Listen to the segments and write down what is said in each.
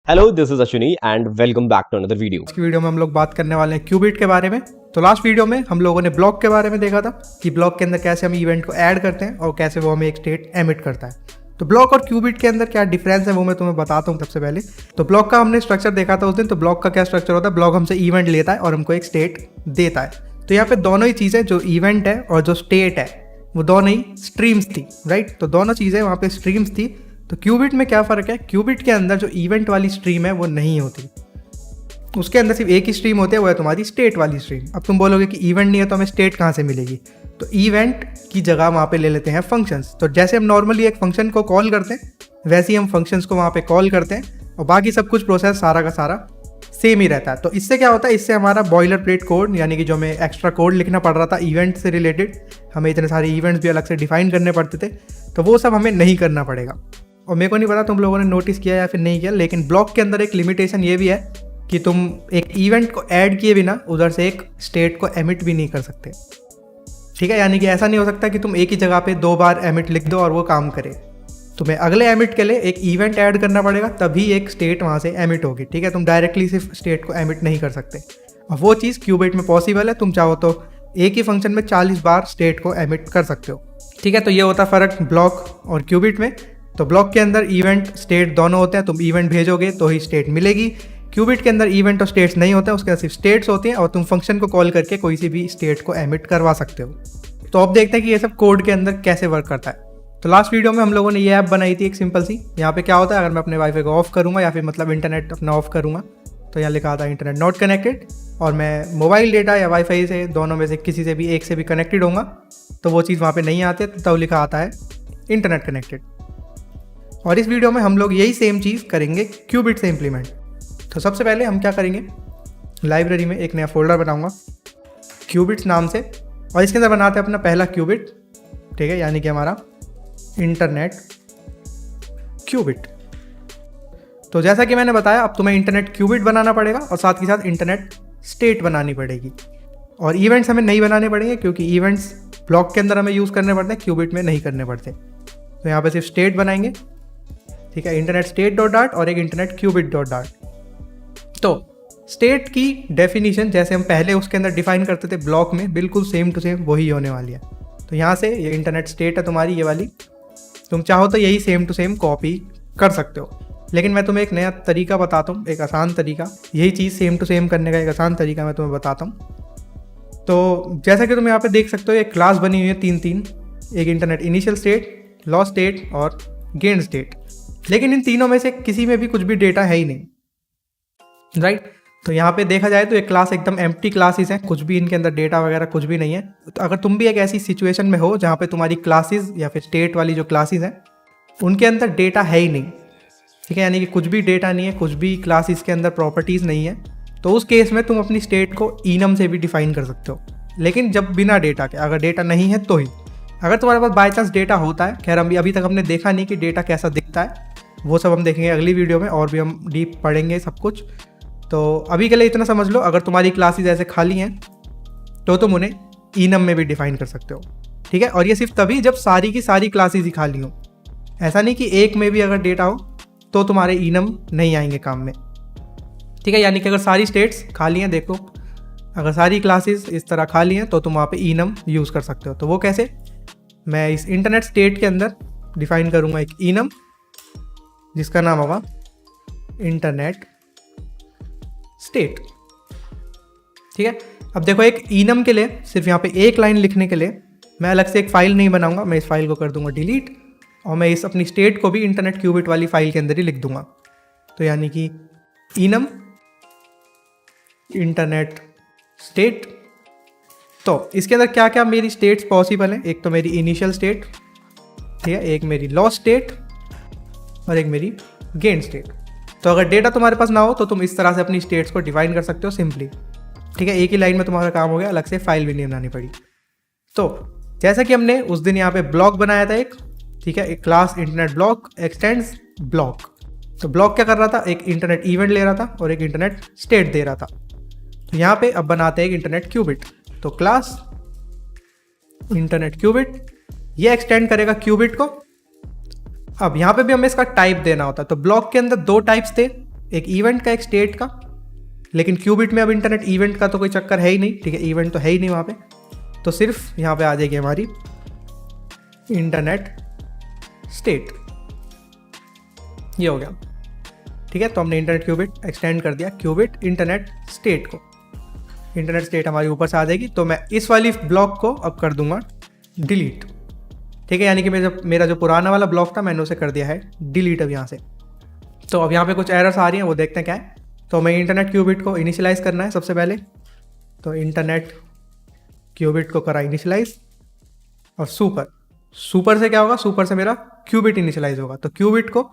Hello this is Ashwini and welcome back to another video. आज की video में हम लोग बात करने वाले हैं क्यूबिट के बारे में। तो लास्ट वीडियो में हम लोगों ने ब्लॉक के बारे में देखा था कि ब्लॉक के अंदर कैसे हम इवेंट को ऐड करते हैं और कैसे वो हमें एक स्टेट एमिट करता है। तो ब्लॉक और क्यूबिट के अंदर क्या डिफरेंस है वो मैं तुम्हें बताता हूँ। सबसे पहले तो ब्लॉक का हमने स्ट्रक्चर देखा था उस दिन। तो ब्लॉक का क्या स्ट्रक्चर होता है, ब्लॉक हमसे इवेंट लेता है और हमको एक स्टेट देता है। तो यहाँ पे दोनों ही चीज़ें, जो इवेंट है और जो स्टेट है, वो दोनों ही स्ट्रीम्स थी, राइट। तो दोनों चीज़ें वहाँ पे स्ट्रीम्स थी। तो क्यूबिट में क्या फ़र्क है, क्यूबिट के अंदर जो इवेंट वाली स्ट्रीम है वो नहीं होती, उसके अंदर सिर्फ एक ही स्ट्रीम होती है, वो है तुम्हारी स्टेट वाली स्ट्रीम। अब तुम बोलोगे कि इवेंट नहीं है तो हमें स्टेट कहाँ से मिलेगी। तो इवेंट की जगह वहाँ पे ले लेते हैं फंक्शंस। तो जैसे हम नॉर्मली एक फंक्शन को कॉल करते हैं वैसे ही हम फंक्शंस को वहाँ पे कॉल करते हैं और बाकी सब कुछ प्रोसेस सारा का सारा सेम ही रहता है। तो इससे क्या होता है, इससे हमारा बॉयलर प्लेट कोड, यानी कि जो हमें एक्स्ट्रा कोड लिखना पड़ रहा था इवेंट से रिलेटेड, हमें इतने सारे इवेंट्स भी अलग से डिफाइन करने पड़ते थे, तो वो सब हमें नहीं करना पड़ेगा। और मेरे को नहीं पता तुम लोगों ने नोटिस किया या फिर नहीं किया, लेकिन ब्लॉक के अंदर एक लिमिटेशन ये भी है कि तुम एक इवेंट को ऐड किए बिना उधर से एक स्टेट को एमिट भी नहीं कर सकते, ठीक है। यानी कि ऐसा नहीं हो सकता कि तुम एक ही जगह पे 2 बार एमिट लिख दो और वो काम करे। तुम्हें अगले एमिट के लिए एक इवेंट ऐड करना पड़ेगा, तभी एक स्टेट वहाँ से एमिट होगी, ठीक है। तुम डायरेक्टली सिर्फ स्टेट को एमिट नहीं कर सकते और वो चीज़ क्यूबिट में पॉसिबल है। तुम चाहो तो एक ही फंक्शन में 40 बार स्टेट को एमिट कर सकते हो, ठीक है। तो ये होता फ़र्क ब्लॉक और क्यूबिट में। तो ब्लॉक के अंदर इवेंट स्टेट दोनों होते हैं, तुम इवेंट भेजोगे तो ही स्टेट मिलेगी। क्यूबिट के अंदर इवेंट और स्टेट्स नहीं होते हैं, उसके अंदर सिर्फ स्टेट्स होती हैं और तुम फंक्शन को कॉल करके कोई सी भी स्टेट को एमिट करवा सकते हो। तो अब देखते हैं कि ये सब कोड के अंदर कैसे वर्क करता है। तो लास्ट वीडियो में हम लोगों ने ये ऐप बनाई थी एक सिंपल सी। यहाँ पे क्या होता है, अगर मैं अपने वाईफाई को ऑफ करूँगा या फिर मतलब इंटरनेट अपना ऑफ करूँगा, तो यहाँ लिखा था इंटरनेट नॉट कनेक्टेड, और मैं मोबाइल डेटा या वाईफाई से दोनों में से किसी से भी एक से भी कनेक्टेड होऊंगा तो वो चीज़ वहाँ पे नहीं आती, तब लिखा आता है इंटरनेट कनेक्टेड। और इस वीडियो में हम लोग यही सेम चीज़ करेंगे क्यूबिट से इम्प्लीमेंट। तो सबसे पहले हम क्या करेंगे, लाइब्रेरी में एक नया फोल्डर बनाऊंगा क्यूबिट्स नाम से, और इसके अंदर बनाते हैं अपना पहला क्यूबिट, ठीक है, यानी कि हमारा इंटरनेट क्यूबिट। तो जैसा कि मैंने बताया, अब तुम्हें इंटरनेट क्यूबिट बनाना पड़ेगा और साथ ही साथ इंटरनेट स्टेट बनानी पड़ेगी। और इवेंट्स हमें नहीं बनाने पड़ेंगे क्योंकि इवेंट्स ब्लॉक के अंदर हमें यूज़ करने पड़ते हैं, क्यूबिट में नहीं करने पड़ते। तो यहाँ पे सिर्फ स्टेट बनाएंगे, ठीक है, इंटरनेट स्टेट डॉट डाट और एक इंटरनेट क्यूबिट डॉट डाट। तो स्टेट की डेफिनेशन जैसे हम पहले उसके अंदर डिफाइन करते थे ब्लॉक में, बिल्कुल सेम टू सेम वही होने वाली है। तो यहाँ से ये इंटरनेट स्टेट है तुम्हारी, ये वाली, तुम चाहो तो यही सेम टू सेम कॉपी कर सकते हो। लेकिन मैं तुम्हें एक नया तरीका बताता हूँ, एक आसान तरीका, यही चीज़ सेम टू सेम करने का एक आसान तरीका मैं तुम्हें बताता हूँ। तो जैसा कि तुम यहाँ पे देख सकते हो, एक क्लास बनी हुई है 3-3, एक internet initial state, lost state और गेन स्टेट। लेकिन इन तीनों में से किसी में भी कुछ भी डेटा है ही नहीं, राइट। तो यहाँ पे देखा जाए तो ये क्लास एकदम एम्प्टी क्लासेस हैं, कुछ भी इनके अंदर डेटा वगैरह कुछ भी नहीं है। तो अगर तुम भी एक ऐसी सिचुएशन में हो जहाँ पे तुम्हारी क्लासेस या फिर स्टेट वाली जो क्लासेस हैं उनके अंदर डेटा है ही नहीं, ठीक है, यानी कि कुछ भी डेटा नहीं है, कुछ भी क्लासेस के अंदर प्रॉपर्टीज़ नहीं है, तो उस केस में तुम अपनी स्टेट को इनम से भी डिफाइन कर सकते हो। लेकिन जब बिना डेटा के, अगर डेटा नहीं है तो ही। अगर तुम्हारे पास बाई चांस डेटा होता है, खैर हम अभी तक हमने देखा नहीं कि डेटा कैसा दिखता है, वो सब हम देखेंगे अगली वीडियो में, और भी हम डीप पढ़ेंगे सब कुछ। तो अभी के लिए इतना समझ लो, अगर तुम्हारी क्लासेस ऐसे खाली हैं तो तुम उन्हें इनम में भी डिफाइन कर सकते हो, ठीक है। और ये सिर्फ तभी जब सारी की सारी क्लासेस ही खाली हो, ऐसा नहीं कि एक में भी अगर डेटा हो तो तुम्हारे इनम नहीं आएंगे काम में, ठीक है। यानी कि अगर सारी स्टेट्स खाली हैं, देखो अगर सारी क्लासेस इस तरह खाली हैं तो तुम वहाँ पे इनम यूज़ कर सकते हो। तो वो कैसे, मैं इस इंटरनेट स्टेट के अंदर डिफाइन करूँगा एक इनम जिसका नाम होगा इंटरनेट स्टेट, ठीक है। अब देखो, एक इनम के लिए सिर्फ यहाँ पे एक लाइन लिखने के लिए मैं अलग से एक फाइल नहीं बनाऊंगा, मैं इस फाइल को कर दूंगा डिलीट और मैं इस अपनी स्टेट को भी इंटरनेट क्यूबिट वाली फाइल के अंदर ही लिख दूंगा। तो यानी कि इनम इंटरनेट स्टेट। तो इसके अंदर क्या क्या मेरी स्टेट्स पॉसिबल हैं, एक तो मेरी इनिशियल स्टेट, ठीक है, एक मेरी लॉस्ट स्टेट और एक मेरी गेन स्टेट। तो अगर डेटा तुम्हारे पास ना हो तो तुम इस तरह से अपनी स्टेट्स को डिफाइन कर सकते हो सिंपली, ठीक है। एक ही लाइन में तुम्हारा काम हो गया, अलग से फाइल भी नहीं बनानी पड़ी। तो जैसा कि हमने उस दिन यहाँ पे ब्लॉक बनाया था एक, ठीक है, एक class internet block x tends block. तो ब्लॉक क्या कर रहा था, एक इंटरनेट इवेंट ले रहा था और एक इंटरनेट स्टेट दे रहा था। तो यहाँ पे अब बनाते हैं एक इंटरनेट क्यूबिट। तो क्लास इंटरनेट क्यूबिट, ये एक्सटेंड करेगा क्यूबिट को। अब यहाँ पे भी हमें इसका टाइप देना होता है। तो ब्लॉक के अंदर 2 टाइप्स थे, एक इवेंट का, एक स्टेट का। लेकिन क्यूबिट में अब इंटरनेट इवेंट का तो कोई चक्कर है ही नहीं, ठीक है, इवेंट तो है ही नहीं वहाँ पे। तो सिर्फ यहाँ पे आ जाएगी हमारी इंटरनेट स्टेट। ये हो गया, ठीक है। तो हमने इंटरनेट क्यूबिट एक्सटेंड कर दिया क्यूबिट इंटरनेट स्टेट को। इंटरनेट स्टेट हमारी ऊपर से आ जाएगी। तो मैं इस वाली ब्लॉक को अब कर दूंगा डिलीट, ठीक है। यानी कि मेरा जो पुराना वाला ब्लॉक था मैंने उसे कर दिया है डिलीट अब यहाँ से। तो अब यहाँ पे कुछ एरर्स आ रही हैं, वो देखते हैं क्या है। तो हमें इंटरनेट क्यूबिट को इनिशियलाइज करना है सबसे पहले। तो इंटरनेट क्यूबिट को करा इनिशियलाइज, और सुपर से क्या होगा, सुपर से मेरा क्यूबिट इनिशियलाइज होगा। तो क्यूबिट को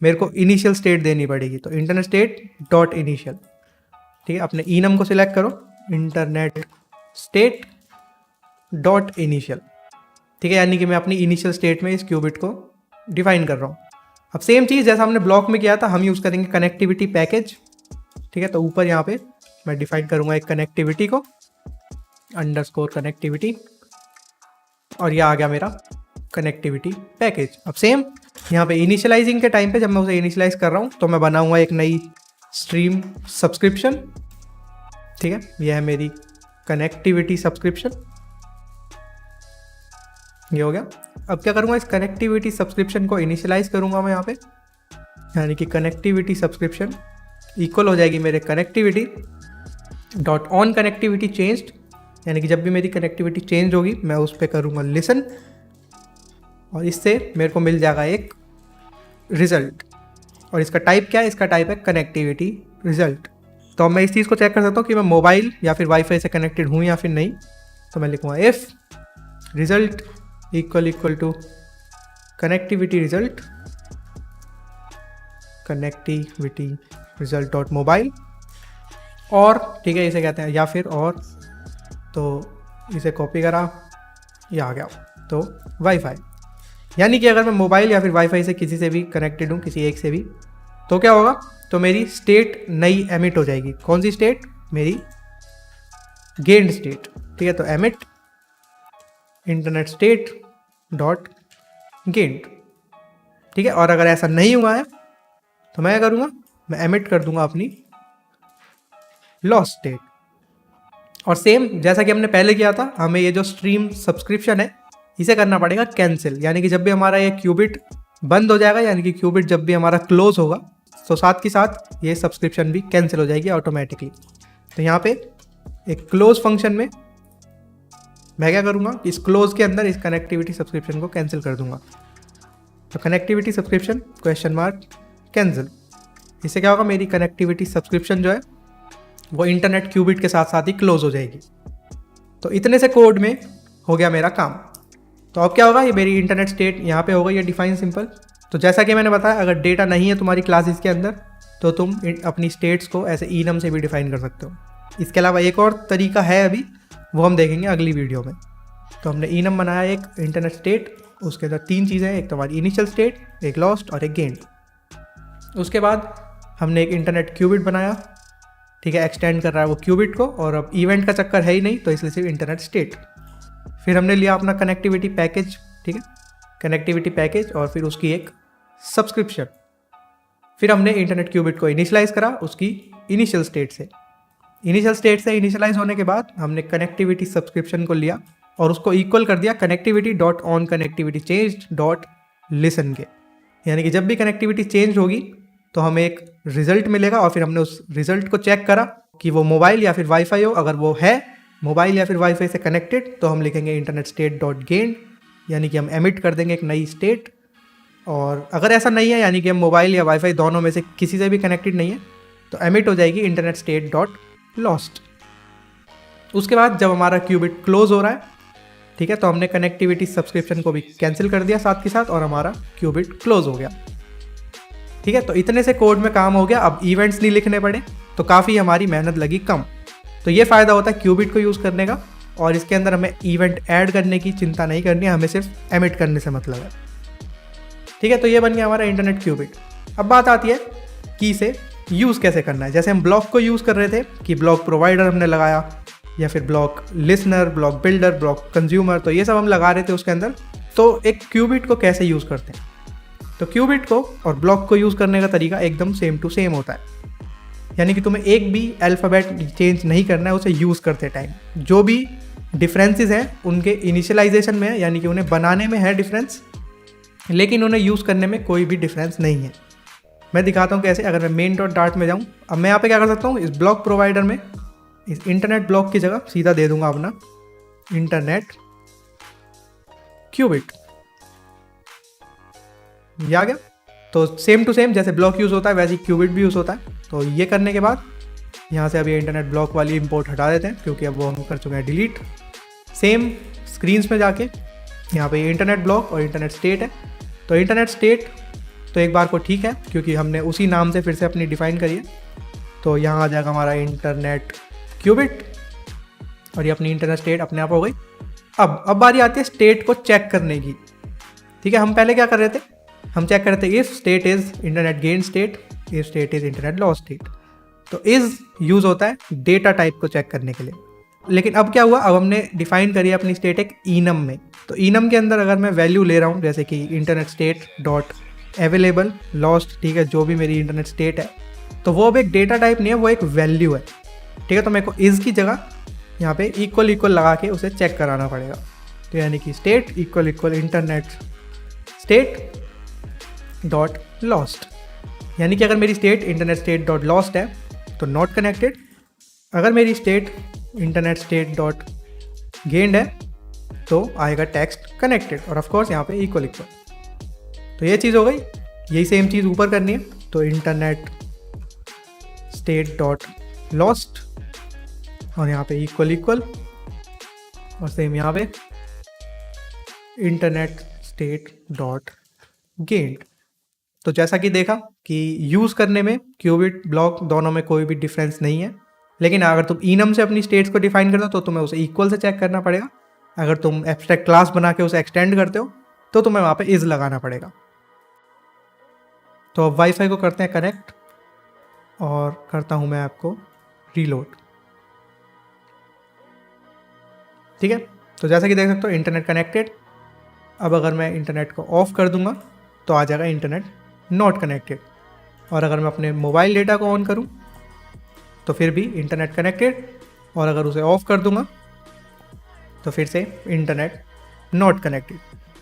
मेरे को इनिशियल स्टेट देनी पड़ेगी। तो इंटरनेट स्टेट डॉट इनिशियल, ठीक है। अपने इनम को सिलेक्ट करो, इंटरनेट स्टेट डॉट इनिशियल, ठीक है। यानी कि मैं अपनी इनिशियल स्टेट में इस क्यूबिट को डिफाइन कर रहा हूँ। अब सेम चीज़ जैसा हमने ब्लॉक में किया था, हम यूज़ करेंगे कनेक्टिविटी पैकेज, ठीक है। तो ऊपर यहाँ पे मैं डिफाइन करूँगा एक कनेक्टिविटी को, अंडरस्कोर कनेक्टिविटी, और यह आ गया मेरा कनेक्टिविटी पैकेज। अब सेम यहाँ पे इनिशियलाइजिंग के टाइम पे जब मैं उसे इनिशियलाइज कर रहा हूँ तो मैं बनाऊँगा एक नई स्ट्रीम सब्सक्रिप्शन, ठीक है। यह है मेरी कनेक्टिविटी सब्सक्रिप्शन, ये हो गया। अब क्या करूँगा, इस कनेक्टिविटी सब्सक्रिप्शन को इनिशियलाइज करूँगा मैं यहाँ पे, यानी कि कनेक्टिविटी सब्सक्रिप्शन इक्वल हो जाएगी मेरे connectivity dot on connectivity changed, यानी कि जब भी मेरी कनेक्टिविटी चेंज होगी मैं उस पर करूँगा लिसन, और इससे मेरे को मिल जाएगा एक रिजल्ट। और इसका टाइप क्या है, इसका टाइप है कनेक्टिविटी रिजल्ट। तो अब मैं इस चीज़ को चेक कर सकता हूँ कि मैं मोबाइल या फिर वाईफाई से कनेक्टेड हूँ या फिर नहीं। तो मैं लिखूँगा if result equal to connectivity result dot mobile, और ठीक है इसे कहते हैं या फिर और, तो इसे कॉपी करा, ये आ गया तो वाईफाई। यानी कि अगर मैं मोबाइल या फिर वाईफाई से किसी से भी कनेक्टेड हूँ, किसी एक से भी, तो क्या होगा, तो मेरी स्टेट नई एमिट हो जाएगी। कौन सी स्टेट, मेरी गेन्ड स्टेट, ठीक है। तो emit internet state dot gained, ठीक है। और अगर ऐसा नहीं हुआ है तो मैं क्या करूँगा, मैं एमिट कर दूंगा अपनी लॉस्ट स्टेट। और सेम जैसा कि हमने पहले किया था, हमें ये जो स्ट्रीम सब्सक्रिप्शन है इसे करना पड़ेगा कैंसिल, यानी कि जब भी हमारा ये क्यूबिट बंद हो जाएगा, यानी कि क्यूबिट जब भी हमारा क्लोज होगा, तो साथ के साथ ये सब्सक्रिप्शन भी कैंसिल हो जाएगी ऑटोमेटिकली। तो यहाँ पे एक क्लोज फंक्शन में मैं क्या करूँगा, इस क्लोज के अंदर इस कनेक्टिविटी सब्सक्रिप्शन को कैंसिल कर दूंगा। तो connectivity subscription question mark cancel, इससे क्या होगा, मेरी कनेक्टिविटी सब्सक्रिप्शन जो है वो इंटरनेट क्यूबिट के साथ साथ ही क्लोज हो जाएगी। तो इतने से कोड में हो गया मेरा काम। तो अब क्या होगा, ये मेरी इंटरनेट स्टेट यहाँ पे हो गई, ये डिफाइन सिंपल। तो जैसा कि मैंने बताया, अगर डेटा नहीं है तुम्हारी क्लासेस के अंदर तो तुम अपनी स्टेट्स को ऐसे इनम से भी डिफाइन कर सकते हो। इसके अलावा एक और तरीका है अभी, वो हम देखेंगे अगली वीडियो में। तो हमने इनम बनाया एक इंटरनेट स्टेट, उसके अंदर तीन चीज़ें हैं, एक तो हमारी इनिशियल स्टेट, एक लॉस्ट और एक गेन्ड। उसके बाद हमने एक इंटरनेट क्यूबिट बनाया, ठीक है, एक्सटेंड कर रहा है वो क्यूबिट को, और अब इवेंट का चक्कर है ही नहीं तो इसलिए सिर्फ इंटरनेट स्टेट। फिर हमने लिया अपना कनेक्टिविटी पैकेज, ठीक है, कनेक्टिविटी पैकेज, और फिर उसकी एक सब्सक्रिप्शन। फिर हमने इंटरनेट क्यूबिट को इनिशियलाइज करा उसकी इनिशियल स्टेट से। इनिशियलाइज होने के बाद हमने कनेक्टिविटी सब्सक्रिप्शन को लिया और उसको इक्वल कर दिया connectivity dot on connectivity change dot listen के, यानी कि जब भी कनेक्टिविटी चेंज होगी तो हमें एक रिजल्ट मिलेगा, और फिर हमने उस रिजल्ट को चेक करा कि वो मोबाइल या फिर वाईफाई हो। अगर वो है मोबाइल या फिर वाईफाई से कनेक्टेड तो हम लिखेंगे इंटरनेट स्टेट डॉट गेन्ड, यानी कि हम एमिट कर देंगे एक नई स्टेट। और अगर ऐसा नहीं है, यानी कि हम मोबाइल या वाईफाई दोनों में से किसी से भी कनेक्टेड नहीं है, तो एमिट हो जाएगी इंटरनेट स्टेट डॉट लॉस्ट। उसके बाद जब हमारा क्यूबिट क्लोज हो रहा है, ठीक है, तो हमने कनेक्टिविटी सब्सक्रिप्शन को भी कैंसिल कर दिया साथ के साथ, और हमारा क्यूबिट क्लोज हो गया, ठीक है। तो इतने से कोड में काम हो गया। अब इवेंट्स नहीं लिखने पड़े, तो काफ़ी हमारी मेहनत लगी कम। तो ये फ़ायदा होता है क्यूबिट को यूज़ करने का, और इसके अंदर हमें इवेंट ऐड करने की चिंता नहीं करनी है, हमें सिर्फ एमिट करने से मतलब है, ठीक है। तो ये बन गया हमारा इंटरनेट क्यूबिट। अब बात आती है कि इसे यूज़ कैसे करना है। जैसे हम ब्लॉक को यूज़ कर रहे थे कि ब्लॉक प्रोवाइडर हमने लगाया, या फिर block listener, block builder, block consumer, तो ये सब हम लगा रहे थे उसके अंदर। तो एक क्यूबिट को कैसे यूज़ करते हैं, तो क्यूबिट को और ब्लॉक को यूज़ करने का तरीका एकदम सेम टू सेम होता है, यानी कि तुम्हें एक भी अल्फ़ाबेट चेंज नहीं करना है उसे यूज़ करते टाइम। जो भी डिफरेंसेस हैं उनके इनिशियलाइजेशन में है, यानी कि उन्हें बनाने में है डिफरेंस, लेकिन उन्हें यूज़ करने में कोई भी डिफरेंस नहीं है। मैं दिखाता हूँ कैसे। अगर मैं मेन डॉट डार्ट में जाऊँ, अब मैं यहाँ पे क्या कर सकता हूँ, इस ब्लॉक प्रोवाइडर में इस इंटरनेट ब्लॉक की जगह सीधा दे दूंगा अपना इंटरनेट क्यूबिट। ये आ गया। तो सेम टू सेम जैसे ब्लॉक यूज़ होता है वैसे ही क्यूबिट भी यूज़ होता है। तो ये करने के बाद यहाँ से अभी इंटरनेट ब्लॉक वाली इंपोर्ट हटा देते हैं, क्योंकि अब वो हम कर चुके हैं डिलीट। सेम स्क्रीन्स में जाके यहाँ पे इंटरनेट ब्लॉक और इंटरनेट स्टेट है। तो इंटरनेट स्टेट तो एक बार को ठीक है, क्योंकि हमने उसी नाम से फिर से अपनी डिफाइन करी है। तो यहाँ आ जाएगा हमारा इंटरनेट क्यूबिट और ये अपनी इंटरनेट स्टेट अपने आप हो गई। अब बारी आती है स्टेट को चेक करने की। ठीक है, हम पहले क्या कर रहे थे, हम चेक कर रहे थे if state is internet gain state, if state is internet loss state. तो इज यूज़ होता है डेटा टाइप को चेक करने के लिए। लेकिन अब क्या हुआ, अब हमने डिफाइन करी अपनी स्टेट एक इनम में। तो इनम के अंदर अगर मैं वैल्यू ले रहा हूँ, जैसे कि internet state dot available lost, ठीक है, जो भी मेरी इंटरनेट स्टेट है, तो वो अब एक डेटा टाइप नहीं है, वो एक वैल्यू है। ठीक है, तो मेरे को इज की जगह यहाँ पे इक्वल इक्वल लगा के उसे चेक कराना पड़ेगा। तो यानी कि state equal equal internet state dot lost, यानी कि अगर मेरी state internet state dot lost है तो नॉट कनेक्टेड, अगर मेरी state internet state dot gained है तो आएगा टेक्स्ट कनेक्टेड, और ऑफकोर्स यहाँ पे इक्वल इक्वल। तो ये चीज़ हो गई। यही सेम चीज़ ऊपर करनी है। तो इंटरनेट स्टेट डॉट लॉस्ट और यहाँ पे इक्वल इक्वल, और सेम यहाँ पे इंटरनेट स्टेट डॉट गेन्ड। तो जैसा कि देखा कि यूज़ करने में क्यूबिट ब्लॉक दोनों में कोई भी डिफरेंस नहीं है, लेकिन अगर तुम इनम से अपनी स्टेट्स को डिफाइन करते हो तो तुम्हें उसे इक्वल से चेक करना पड़ेगा। अगर तुम एब्स्ट्रैक्ट क्लास बना के उसे एक्सटेंड करते हो तो तुम्हें वहाँ पे इज लगाना पड़ेगा। तो अब वाईफाई को करते हैं कनेक्ट और करता हूँ मैं आपको रीलोड। ठीक है, तो जैसा कि देख सकते हो इंटरनेट कनेक्टेड। अब अगर मैं इंटरनेट को ऑफ कर दूंगा तो आ जाएगा इंटरनेट नॉट कनेक्टेड, और अगर मैं अपने मोबाइल डेटा को ऑन करूं तो फिर भी इंटरनेट कनेक्टेड, और अगर उसे ऑफ कर दूंगा तो फिर से इंटरनेट नॉट कनेक्टेड।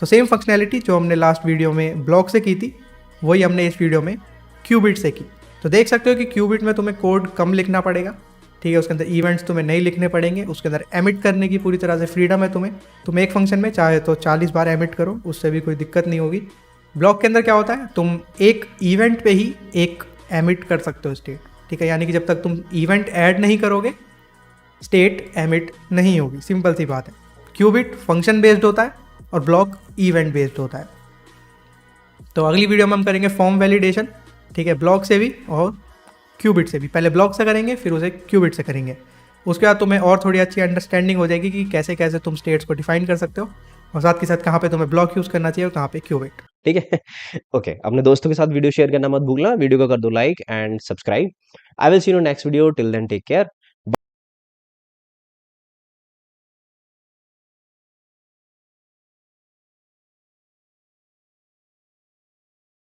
तो सेम फंक्शनैलिटी जो हमने लास्ट वीडियो में ब्लॉक से की थी वही हमने इस वीडियो में क्यूबिट से की। तो देख सकते हो कि क्यूबिट में तुम्हें कोड कम लिखना पड़ेगा। ठीक है, उसके अंदर इवेंट्स तुम्हें नहीं लिखने पड़ेंगे, उसके अंदर एमिट करने की पूरी तरह से फ्रीडम है तुम्हें। तुम एक फंक्शन में चाहे तो 40 बार एमिट करो, उससे भी कोई दिक्कत नहीं होगी। ब्लॉक के अंदर क्या होता है, तुम एक इवेंट पे ही एक एमिट कर सकते हो स्टेट। ठीक है, यानी कि जब तक तुम इवेंट ऐड नहीं करोगे स्टेट एमिट नहीं होगी। सिंपल सी बात है। क्यूबिट फंक्शन बेस्ड होता है और ब्लॉक इवेंट बेस्ड होता है। तो अगली वीडियो में हम करेंगे फॉर्म वैलिडेशन। ठीक है, ब्लॉक से भी और क्यूबिट से भी। पहले ब्लॉक से करेंगे फिर उसे क्यूबिट से करेंगे। उसके बाद तुम्हें और थोड़ी अच्छी अंडरस्टैंडिंग हो जाएगी कि कैसे कैसे तुम स्टेट्स को डिफाइन कर सकते हो, और साथ के साथ कहाँ पे तुम्हें ब्लॉक यूज़ करना चाहिए और कहाँ पे क्यूबिट। ठीक है। ओके, अपने दोस्तों के साथ वीडियो शेयर करना मत भूलना। वीडियो को कर दो like and subscribe. I will see you next video. Till then take care.